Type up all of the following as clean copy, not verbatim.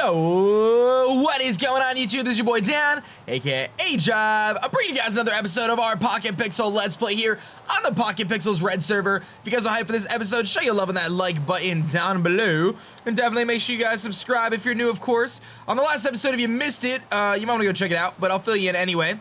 Yo, what is going on YouTube? This is your boy Dan, aka aDrive. I'm bringing you guys another episode of our Pocket Pixel Let's Play here on the PocketPixels Red server. If you guys are hyped for this episode, show your love on that like button down below. And definitely make sure you guys subscribe if you're new, of course. On the last episode, if you missed it, you might want to go check it out, but I'll fill you in anyway.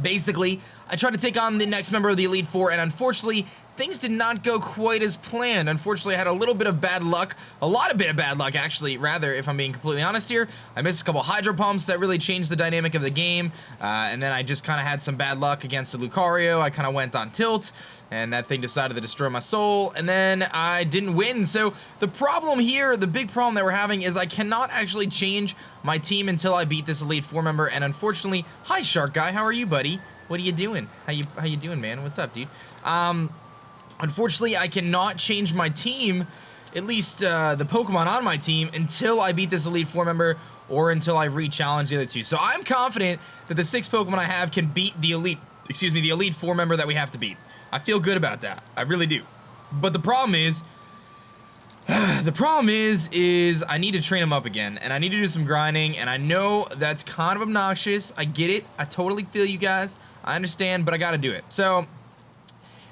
Basically, I tried to take on the next member of the Elite Four, and unfortunately, things did not go quite as planned. Unfortunately, I had a little bit of bad luck, a bit of bad luck actually, rather, if I'm being completely honest here. I missed a couple hydro pumps that really changed the dynamic of the game, and then I just kind of had some bad luck against the Lucario. I kind of went on tilt, and that thing decided to destroy my soul, and then I didn't win. So the problem here, the big problem that we're having is I cannot actually change my team until I beat this Elite Four member, and unfortunately, hi Shark Guy, how are you, buddy? What are you doing? How you doing, man? What's up, dude? Unfortunately, I cannot change my team, at least the Pokemon on my team, until I beat this Elite Four member or until I re-challenge the other two. So I'm confident that the 6 Pokemon I have can beat the Elite Four member that we have to beat. I feel good about that. I really do. But the problem is, I need to train them up again, and I need to do some grinding, and I know that's kind of obnoxious. I get it. I totally feel you guys. I understand, but I gotta do it. So,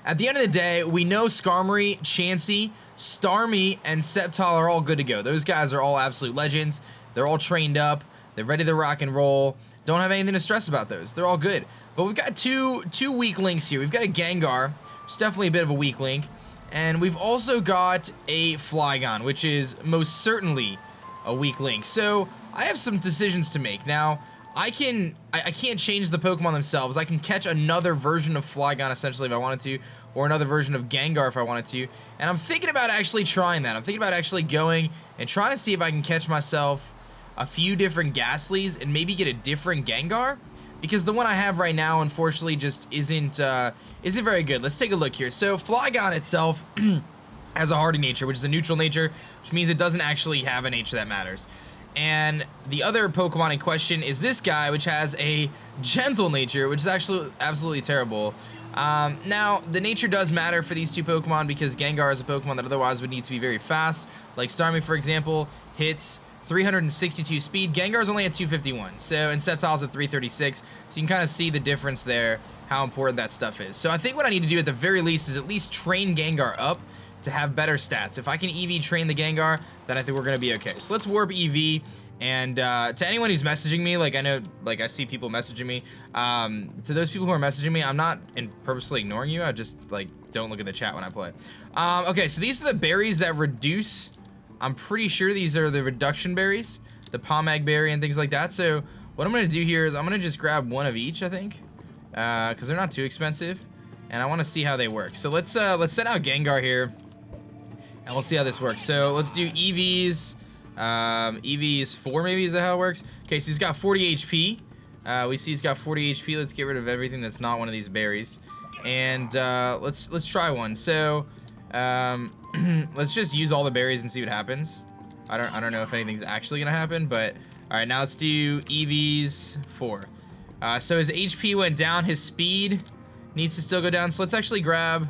at the end of the day, we know Skarmory, Chansey, Starmie, and Sceptile are all good to go. Those guys are all absolute legends. They're all trained up. They're ready to rock and roll. Don't have anything to stress about those. They're all good. But we've got two weak links here. We've got a Gengar, which is definitely a bit of a weak link. And we've also got a Flygon, which is most certainly a weak link. So I have some decisions to make. Now, I can't change the Pokemon themselves. I can catch another version of Flygon essentially if I wanted to, or another version of Gengar if I wanted to. And I'm thinking about actually trying that. I'm thinking about actually going and trying to see if I can catch myself a few different Ghastlies and maybe get a different Gengar, because the one I have right now unfortunately just isn't very good. Let's take a look here. So Flygon itself has a hardy nature, which is a neutral nature, which means it doesn't actually have a nature that matters. And the other Pokemon in question is this guy, which has a gentle nature, which is actually absolutely terrible. Now, the nature does matter for these two Pokemon because Gengar is a Pokemon that otherwise would need to be very fast. Like Starmie, for example, hits 362 speed. Gengar's only at 251, so, and Sceptile's at 336, so you can kind of see the difference there, how important that stuff is. So I think what I need to do at the very least is at least train Gengar up to have better stats. If I can EV train the Gengar, then I think we're gonna be okay. So let's warp EV, and to anyone who's messaging me, like I know, like I see people messaging me, to those people who are messaging me, I'm not purposely ignoring you, I just like don't look at the chat when I play. Okay, so these are the berries that reduce, I'm pretty sure these are the reduction berries, the Pomag berry and things like that. So what I'm gonna do here is I'm gonna just grab one of each, I think, because they're not too expensive, and I wanna see how they work. So let's send out Gengar here, and we'll see how this works. So let's do EVs. EVs 4 maybe, is that how it works? Okay, so he's got 40 HP. We see he's got 40 HP. Let's get rid of everything that's not one of these berries. And let's try one. So let's just use all the berries and see what happens. I don't know if anything's actually gonna happen, but all right, now let's do EVs 4. So his HP went down, his speed needs to still go down. So let's actually grab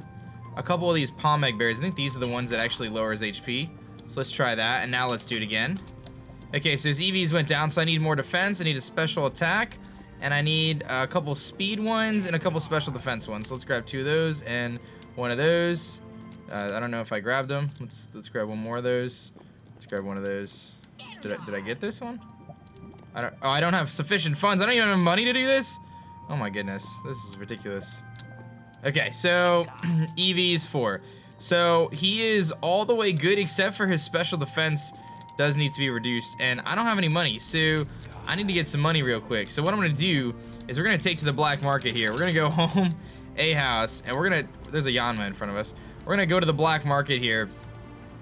a couple of these Pomeg berries. I think these are the ones that actually lower his HP. So let's try that, and now let's do it again. Okay, so his EVs went down, so I need more defense, I need a special attack, and I need a couple speed ones and a couple special defense ones. So let's grab 2 of those and 1 of those. I don't know if I grabbed them. Let's grab 1 more of those. Let's grab 1 of those. Did I get this one? I don't have sufficient funds. I don't even have money to do this. Oh my goodness, this is ridiculous. Okay, so EV's 4. So he is all the way good except for his special defense does need to be reduced, and I don't have any money, so I need to get some money real quick. So what I'm gonna do is we're gonna take to the black market here. We're gonna go home, a house, and there's a Yanma in front of us. We're gonna go to the black market here,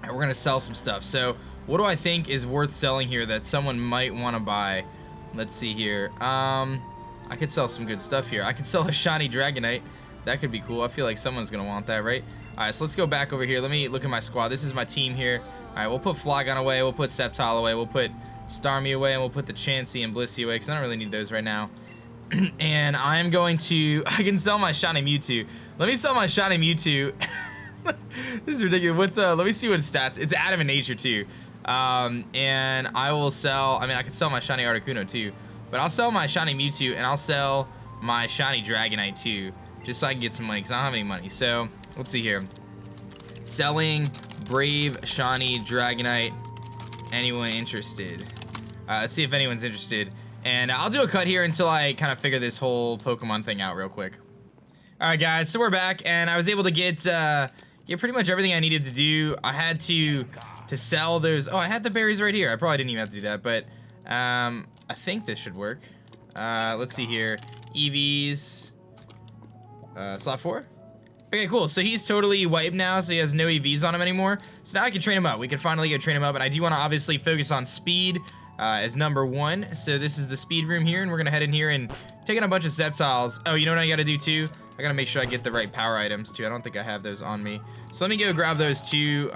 and we're gonna sell some stuff. So what do I think is worth selling here that someone might wanna buy? Let's see here. I could sell some good stuff here. I could sell a shiny Dragonite. That could be cool. I feel like someone's gonna want that, right? All right, so let's go back over here. Let me look at my squad. This is my team here. All right, we'll put Flygon away. We'll put Sceptile away. We'll put Starmie away, and we'll put the Chansey and Blissey away because I don't really need those right now. And I'm going to, I can sell my shiny Mewtwo. Let me sell my shiny Mewtwo. This is ridiculous. Let me see what its stats. It's out of nature too. And I will sell, I mean, I could sell my shiny Articuno too, but I'll sell my shiny Mewtwo and I'll sell my shiny Dragonite too, just so I can get some money, because I don't have any money. So let's see here. Selling Brave, shiny, Dragonite. Anyone interested? Let's see if anyone's interested. And I'll do a cut here until I kind of figure this whole Pokemon thing out real quick. All right, guys, so we're back, and I was able to get pretty much everything I needed to do. I had to sell those. Oh, I had the berries right here. I probably didn't even have to do that, but I think this should work. Let's see here. EVs. Slot 4. Okay, cool. So he's totally wiped now, so he has no EVs on him anymore. So now I can train him up. We can finally go train him up, and I do want to obviously focus on speed as number 1. So this is the speed room here, and we're gonna head in here and take in a bunch of Sceptiles. Oh, you know what I gotta do too? I gotta make sure I get the right power items too. I don't think I have those on me. So let me go grab those too,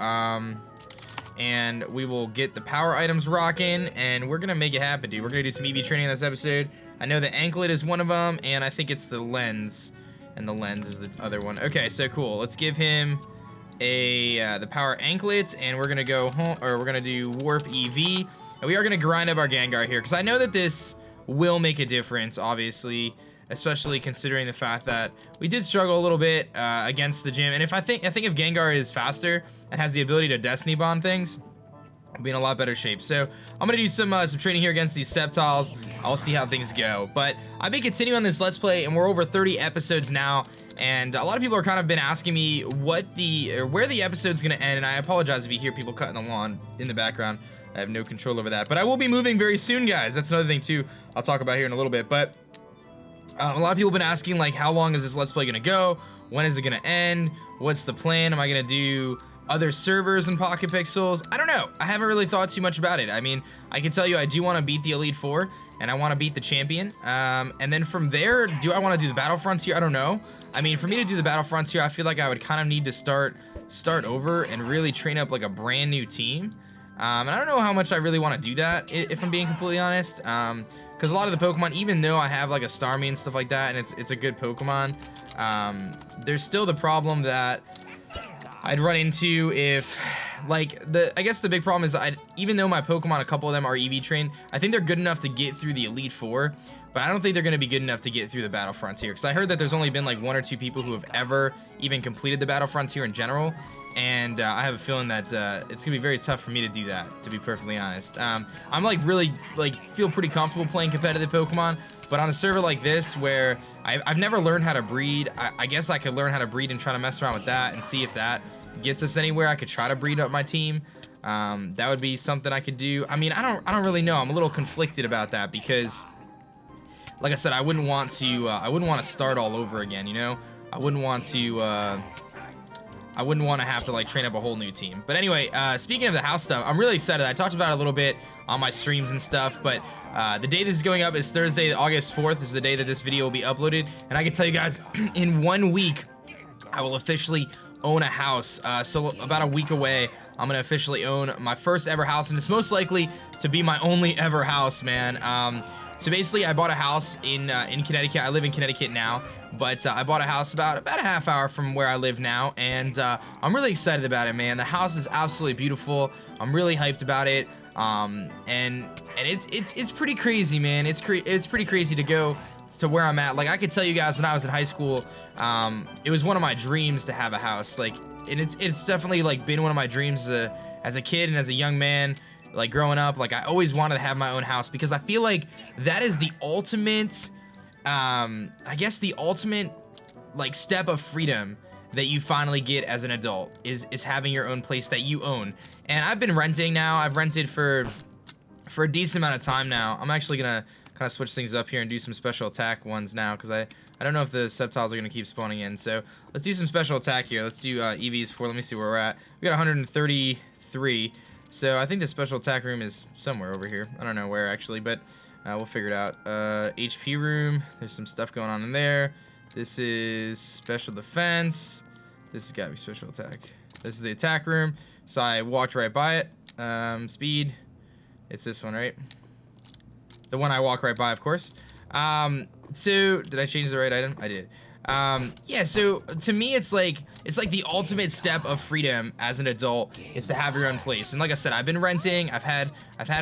and we will get the power items rocking, and we're gonna make it happen, dude. We're gonna do some EV training in this episode. I know the anklet is one of them, and I think it's the lens. And the lens is the other one. Okay, so cool. Let's give him the power anklet, and we're gonna go home, or we're gonna do warp EV, and we are gonna grind up our Gengar here, because I know that this will make a difference, obviously, especially considering the fact that we did struggle a little bit against the gym. And I think if Gengar is faster and has the ability to Destiny Bond things, I'll be in a lot better shape. So I'm gonna do some training here against these Sceptiles. I'll see how things go. But I've been continuing on this Let's Play, and we're over 30 episodes now. And a lot of people are kind of been asking me where the episode's gonna end. And I apologize if you hear people cutting the lawn in the background. I have no control over that. But I will be moving very soon, guys. That's another thing too. I'll talk about here in a little bit. But a lot of people have been asking, like, how long is this Let's Play gonna go? When is it gonna end? What's the plan? Am I gonna do other servers in PocketPixels? I don't know. I haven't really thought too much about it. I mean, I can tell you I do want to beat the Elite Four, and I want to beat the champion. And then from there, do I want to do the Battle Frontier? I don't know. I mean, for me to do the Battle Frontier, I feel like I would kind of need to start over and really train up like a brand new team. And I don't know how much I really want to do that, if I'm being completely honest. Because a lot of the Pokemon, even though I have like a Starmie and stuff like that, and it's a good Pokemon, there's still the problem that I'd run into if, like, I guess the big problem is even though my Pokemon, a couple of them are EV trained, I think they're good enough to get through the Elite Four, but I don't think they're going to be good enough to get through the Battle Frontier, because I heard that there's only been like 1 or 2 people who have ever even completed the Battle Frontier in general, and I have a feeling that it's gonna be very tough for me to do that, to be perfectly honest. I'm like really feel pretty comfortable playing competitive Pokemon, but on a server like this where I've never learned how to breed, I guess I could learn how to breed and try to mess around with that and see if that gets us anywhere. I could try to breed up my team. That would be something I could do. I mean, I don't really know. I'm a little conflicted about that because, like I said, I wouldn't want to start all over again, you know? I wouldn't want to have to like train up a whole new team. But anyway, speaking of the house stuff, I'm really excited. I talked about it a little bit on my streams and stuff, but the day this is going up is Thursday, August 4th. This is the day that this video will be uploaded. And I can tell you guys, in 1 week, I will officially own a house. So about a week away, I'm gonna officially own my first ever house, and it's most likely to be my only ever house, man. So basically, I bought a house in Connecticut. I live in Connecticut now, but I bought a house about a half hour from where I live now, and I'm really excited about it, man. The house is absolutely beautiful. I'm really hyped about it, and it's pretty crazy, man. It's pretty crazy to go to where I'm at. Like, I could tell you guys, when I was in high school, it was one of my dreams to have a house. Like, and it's definitely like been one of my dreams as a kid and as a young man. Like, growing up, like, I always wanted to have my own house because I feel like that is the ultimate, I guess the ultimate, like, step of freedom that you finally get as an adult is having your own place that you own. And I've been renting now. I've rented for a decent amount of time now. I'm actually gonna kind of switch things up here and do some special attack ones now, because I don't know if the Sceptiles are gonna keep spawning in. So let's do some special attack here. Let's do EVs for, let me see where we're at. We got 133. So I think the special attack room is somewhere over here. I don't know where actually, but we'll figure it out. HP room, there's some stuff going on in there. This is special defense. This has got to be special attack. This is the attack room. So I walked right by it. Speed, it's this one, right? The one I walk right by, of course. So did I change the right item? I did. Yeah, so to me it's like the ultimate step of freedom as an adult is to have your own place. And like I said, I've been renting, I've had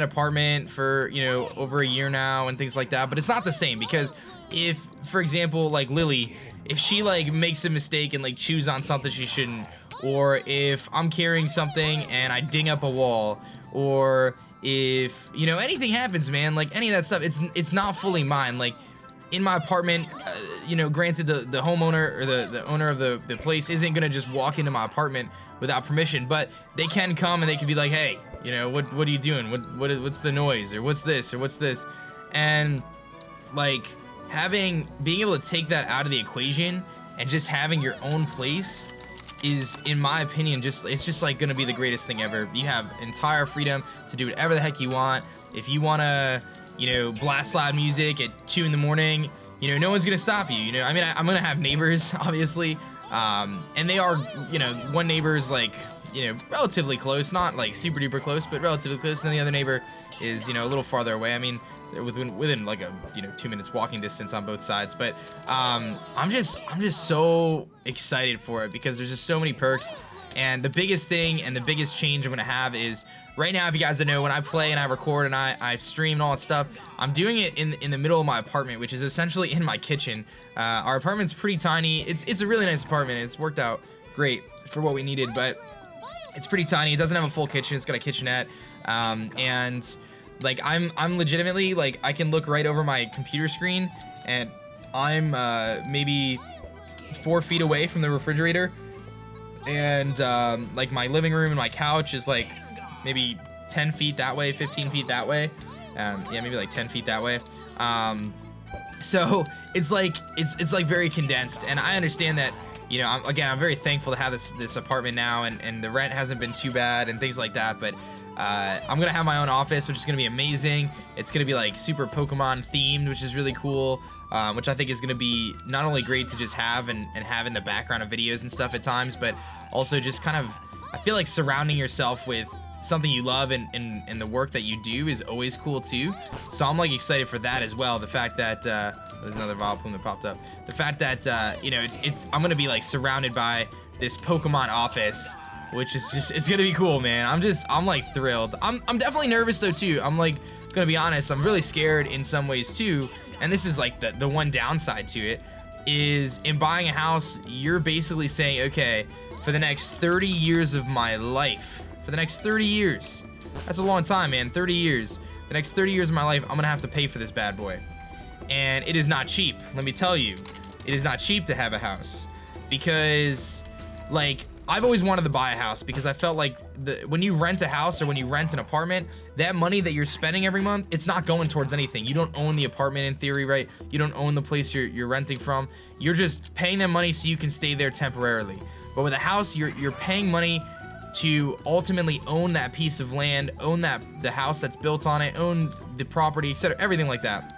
apartment for, you know, over a year now and things like that, but it's not the same because if, for example, like Lily, if she like makes a mistake and like chews on something she shouldn't, or if I'm carrying something and I ding up a wall, or if, you know, anything happens, man, like any of that stuff, it's not fully mine. Like in my apartment, you know, granted the homeowner or the owner of the place isn't gonna just walk into my apartment without permission, but they can come and they can be like, hey, you know, what are you doing? What's the noise, or what's this, or what's this? And like being able to take that out of the equation and just having your own place is, in my opinion, it's just like gonna be the greatest thing ever. You have entire freedom to do whatever the heck you want. If you wanna, you know, blast loud music at 2 in the morning, you know, no one's gonna stop you. You know, I mean, I'm gonna have neighbors, obviously, and they are, you know, one neighbor's like, you know, relatively close, not like super duper close, but relatively close. And then the other neighbor is, you know, a little farther away. I mean, they're within like a, you know, 2 minutes walking distance on both sides. But I'm just so excited for it because there's just so many perks. And the biggest thing and the biggest change I'm gonna have is, right now, if you guys don't know, when I play and I record and I stream and all that stuff, I'm doing it in the middle of my apartment, which is essentially in my kitchen. Our apartment's pretty tiny. It's a really nice apartment. It's worked out great for what we needed, but it's pretty tiny. It doesn't have a full kitchen. It's got a kitchenette, and like I'm legitimately, like, I can look right over my computer screen, and I'm maybe 4 feet away from the refrigerator, and like my living room and my couch is like maybe 10 feet that way, 15 feet that way. Yeah, maybe like 10 feet that way. So it's like very condensed, and I understand that, you know, I'm very thankful to have this apartment now, and the rent hasn't been too bad and things like that, but I'm gonna have my own office, which is gonna be amazing. It's gonna be like super Pokemon themed, which is really cool, which I think is gonna be not only great to just have and have in the background of videos and stuff at times, but also just kind of, I feel like surrounding yourself with something you love and the work that you do is always cool too. So I'm like excited for that as well. The fact that there's another Vileplume that popped up. The fact that you know, I'm gonna be like surrounded by this Pokemon office, which is just, it's gonna be cool, man. I'm like thrilled. I'm definitely nervous though too. I'm like gonna be honest. I'm really scared in some ways too. And this is like the one downside to it is, in buying a house, you're basically saying, okay, for the next 30 years of my life, for the next 30 years, that's a long time, man. 30 years. The next 30 years of my life, I'm gonna have to pay for this bad boy. And it is not cheap, let me tell you. It is not cheap to have a house, because like, I've always wanted to buy a house because I felt like when you rent a house or when you rent an apartment, that money that you're spending every month, it's not going towards anything. You don't own the apartment in theory, right? You don't own the place you're renting from. You're just paying them money so you can stay there temporarily. But with a house, you're paying money to ultimately own that piece of land, own the house that's built on it, own the property, etc., everything like that.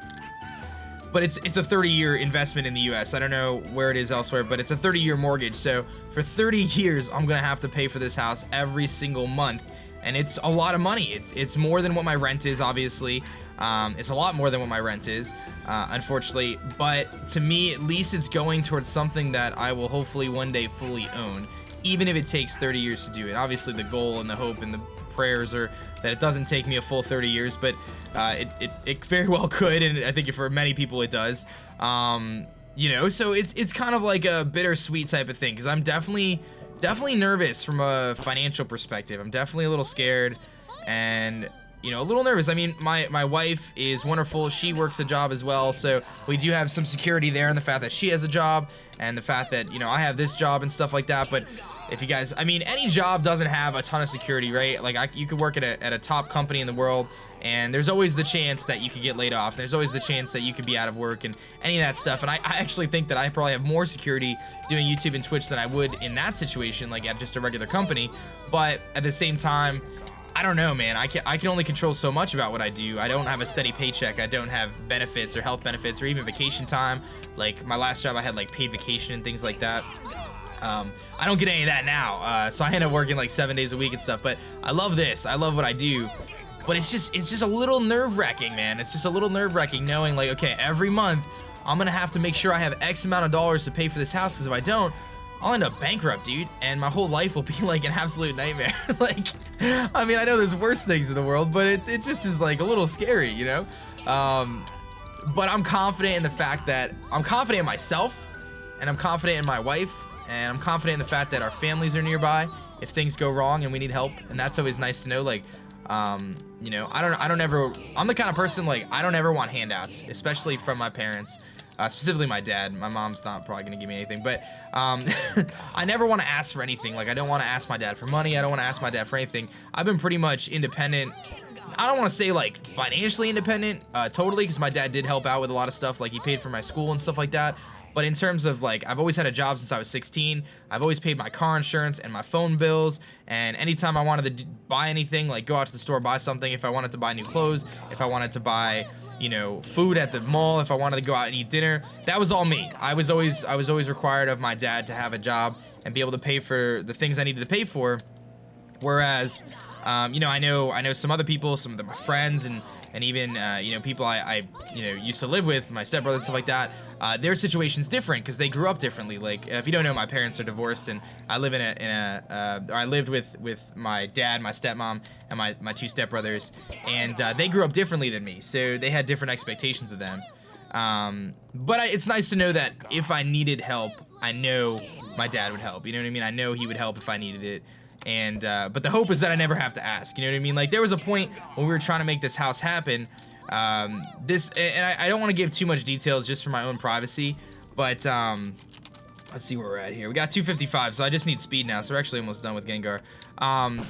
But it's a 30-year investment in the US. I don't know where it is elsewhere, but it's a 30-year mortgage. So for 30 years, I'm gonna have to pay for this house every single month. And it's a lot of money. It's more than what my rent is, obviously. It's a lot more than what my rent is, unfortunately. But to me, at least it's going towards something that I will hopefully one day fully own, even if it takes 30 years to do it. Obviously, the goal and the hope and the prayers are that it doesn't take me a full 30 years, but it very well could, and I think for many people it does. You know, so it's kind of like a bittersweet type of thing, because I'm definitely nervous from a financial perspective. I'm definitely a little scared and, you know, a little nervous. I mean, my wife is wonderful. She works a job as well, so we do have some security there in the fact that she has a job and the fact that, you know, I have this job and stuff like that. But if you guys, I mean, any job doesn't have a ton of security, right? Like, you could work at a top company in the world, and there's always the chance that you could get laid off. There's always the chance that you could be out of work and any of that stuff. And I actually think that I probably have more security doing YouTube and Twitch than I would in that situation, like at just a regular company. But at the same time, I don't know, man. I can only control so much about what I do. I don't have a steady paycheck. I don't have benefits or health benefits or even vacation time. Like my last job, I had like paid vacation and things like that. I don't get any of that now, so I end up working like 7 days a week and stuff. But I love this. I love what I do. But it's just a little nerve-wracking, man. It's just a little nerve-wracking knowing, like, okay, every month I'm gonna have to make sure I have X amount of dollars to pay for this house, because if I don't, I'll end up bankrupt, dude, and my whole life will be like an absolute nightmare. Like, I mean, I know there's worse things in the world, but it just is like a little scary, you know? But I'm confident in the fact that I'm confident in myself, and I'm confident in my wife, and I'm confident in the fact that our families are nearby if things go wrong and we need help, and that's always nice to know. Like, you know, I'm the kind of person, like, I don't ever want handouts, especially from my parents. Specifically my dad. My mom's not probably gonna give me anything, but I never want to ask for anything. Like, I don't want to ask my dad for money. I don't want to ask my dad for anything. I've been pretty much independent. I don't want to say like financially independent, totally, because my dad did help out with a lot of stuff. Like, he paid for my school and stuff like that. But in terms of, like, I've always had a job since I was 16. I've always paid my car insurance and my phone bills. And anytime I wanted to buy anything, like go out to the store, buy something, if I wanted to buy new clothes, if I wanted to buy, you know, food at the mall, if I wanted to go out and eat dinner, that was all me. I was always required of my dad to have a job and be able to pay for the things I needed to pay for. Whereas, you know, I know some other people, some of my friends, and even, you know, people I you know, used to live with, my stepbrother, stuff like that, their situation's different because they grew up differently. Like, if you don't know, my parents are divorced, and I live or I lived with my dad, my stepmom, and my two stepbrothers, and they grew up differently than me, so they had different expectations of them. But it's nice to know that if I needed help, I know my dad would help. You know what I mean? I know he would help if I needed it. And but the hope is that I never have to ask, you know what I mean? Like, there was a point when we were trying to make this house happen, and I don't want to give too much details just for my own privacy, but let's see where we're at here. We got 255, so I just need speed now, so we're actually almost done with Gengar.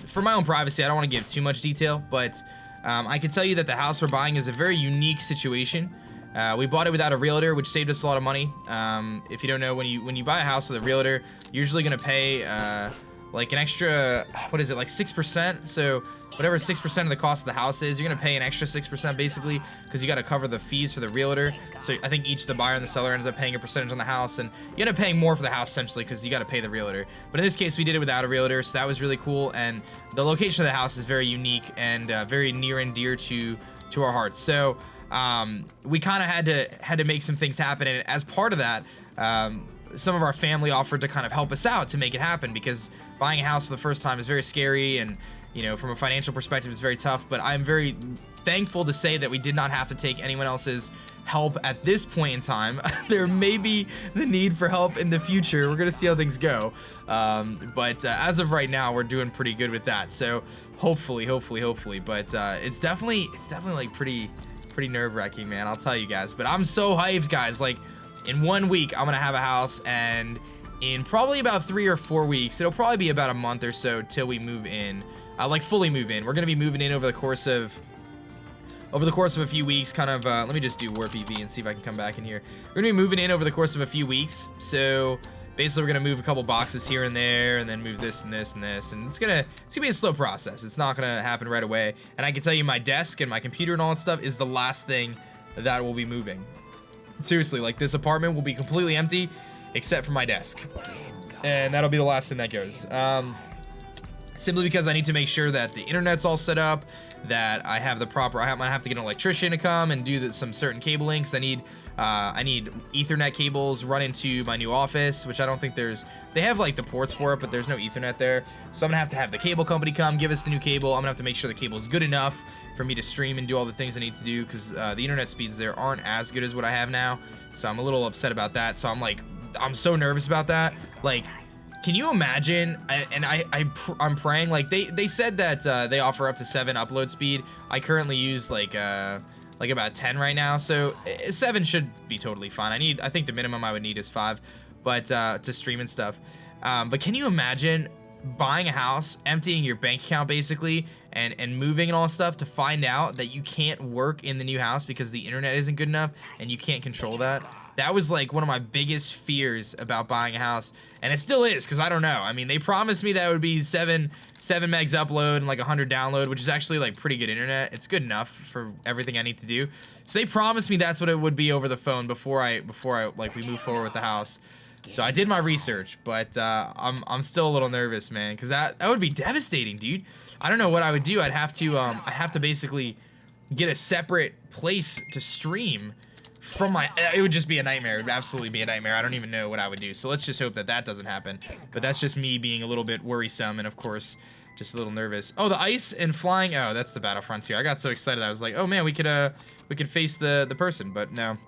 For my own privacy, I don't want to give too much detail, but I can tell you that the house we're buying is a very unique situation. We bought it without a realtor, which saved us a lot of money. If you don't know, when you buy a house with a realtor, you're usually gonna pay like an extra, what is it, like 6%? So whatever 6% of the cost of the house is, you're gonna pay an extra 6% basically, because you gotta cover the fees for the realtor. So I think each the buyer and the seller ends up paying a percentage on the house, and you end up paying more for the house essentially because you gotta pay the realtor. But in this case, we did it without a realtor, so that was really cool. And the location of the house is very unique and very near and dear to our hearts. So we kind of had to make some things happen, and as part of that, some of our family offered to kind of help us out to make it happen, because buying a house for the first time is very scary, and, you know, from a financial perspective, it's very tough. But I'm very thankful to say that we did not have to take anyone else's help at this point in time. There may be the need for help in the future. We're gonna see how things go, but as of right now, we're doing pretty good with that. So hopefully, but it's definitely like pretty nerve-wracking, man, I'll tell you guys. But I'm so hyped, guys. Like, in 1 week, I'm gonna have a house, and in probably about 3 or 4 weeks, it'll probably be about a month or so till we move in, like fully move in. We're gonna be moving in over the course of a few weeks, kind of, let me just do warp EV and see if I can come back in here. We're gonna be moving in over the course of a few weeks, so basically we're gonna move a couple boxes here and there, and then move this and this and this, and it's gonna be a slow process. It's not gonna happen right away, and I can tell you my desk and my computer and all that stuff is the last thing that will be moving. Seriously, like, this apartment will be completely empty except for my desk, and that'll be the last thing that goes. Simply because I need to make sure that the internet's all set up, that I have the proper, I'm gonna have to get an electrician to come and do some certain cabling, because I need Ethernet cables run into my new office, which I don't think they have like the ports for it, but there's no Ethernet there. So I'm gonna have to have the cable company come give us the new cable. I'm gonna have to make sure the cable is good enough for me to stream and do all the things I need to do, because the internet speeds there aren't as good as what I have now. So I'm a little upset about that. So I'm so nervous about that. Like, can you imagine? And I'm praying. Like, they said that they offer up to 7 upload speed. I currently use like about 10 right now, so 7 should be totally fine. I think the minimum I would need is 5, but to stream and stuff. But can you imagine buying a house, emptying your bank account basically, and moving and all stuff, to find out that you can't work in the new house because the internet isn't good enough and you can't control that? That was like one of my biggest fears about buying a house, and it still is, because I don't know. I mean, they promised me that it would be 7 megs upload and like 100 download, which is actually like pretty good internet. It's good enough for everything I need to do. So they promised me that's what it would be over the phone before I like we move forward with the house. So I did my research, but I'm still a little nervous, man, because that would be devastating, dude. I don't know what I would do. I'd have to basically get a separate place to stream from my, it would just be a nightmare. It would absolutely be a nightmare. I don't even know what I would do. So let's just hope that that doesn't happen. But that's just me being a little bit worrisome and of course just a little nervous. Oh, the ice and flying. Oh, that's the battle frontier. I got so excited. I was like, oh man, we could face the person, but no.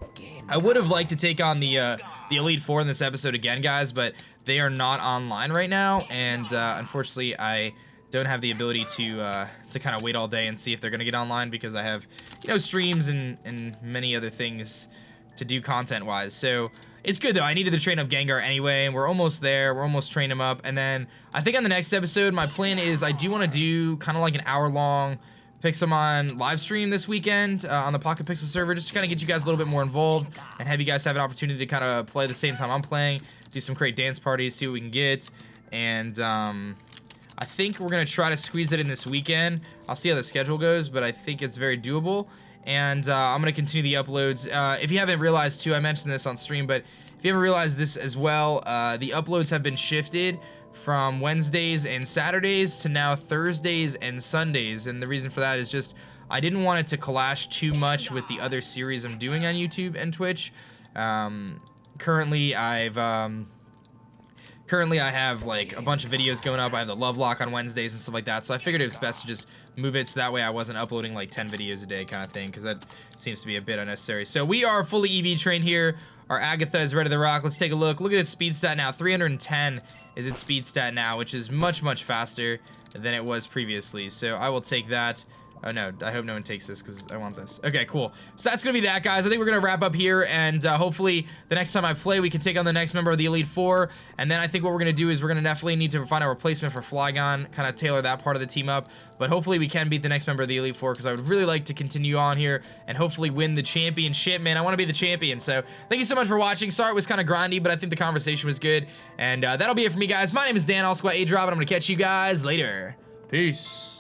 I would have liked to take on the Elite Four in this episode again, guys, but they are not online right now, and unfortunately, I don't have the ability to kind of wait all day and see if they're gonna get online because I have, you know, streams and many other things to do content-wise. So it's good though. I needed to train up GENGAR anyway, and we're almost there. We're almost trained him up, and then I think on the next episode, my plan is I do want to do kind of like an hour-long Pixelmon live stream this weekend on the PocketPixels server, just to kind of get you guys a little bit more involved and have you guys have an opportunity to kind of play at the same time I'm playing, do some great dance parties, see what we can get, and I think we're gonna try to squeeze it in this weekend. I'll see how the schedule goes, but I think it's very doable, and I'm gonna continue the uploads. If you haven't realized too, I mentioned this on stream, but if you haven't realized this as well, the uploads have been shifted from Wednesdays and Saturdays to now Thursdays and Sundays, and the reason for that is just I didn't want it to clash too much with the other series I'm doing on YouTube and Twitch. Currently I have like a bunch of videos going up. I have the Love Lock on Wednesdays and stuff like that, so I figured it was best to just move it so that way I wasn't uploading like 10 videos a day kind of thing, because that seems to be a bit unnecessary. So we are fully EV trained here. Our Agatha is ready to rock. Let's take a look. Look at its speed stat now. 310 is its speed stat now, which is much, much faster than it was previously. So I will take that. Oh no, I hope no one takes this because I want this. Okay, cool. So that's gonna be that, guys. I think we're gonna wrap up here, and hopefully the next time I play, we can take on the next member of the Elite Four. And then I think what we're gonna do is we're gonna definitely need to find a replacement for Flygon, kind of tailor that part of the team up. But hopefully we can beat the next member of the Elite Four, because I would really like to continue on here and hopefully win the championship, man. I want to be the champion. So thank you so much for watching. Sorry it was kind of grindy, but I think the conversation was good. And that'll be it for me, guys. My name is Dan, also got aDrive, and I'm gonna catch you guys later. Peace.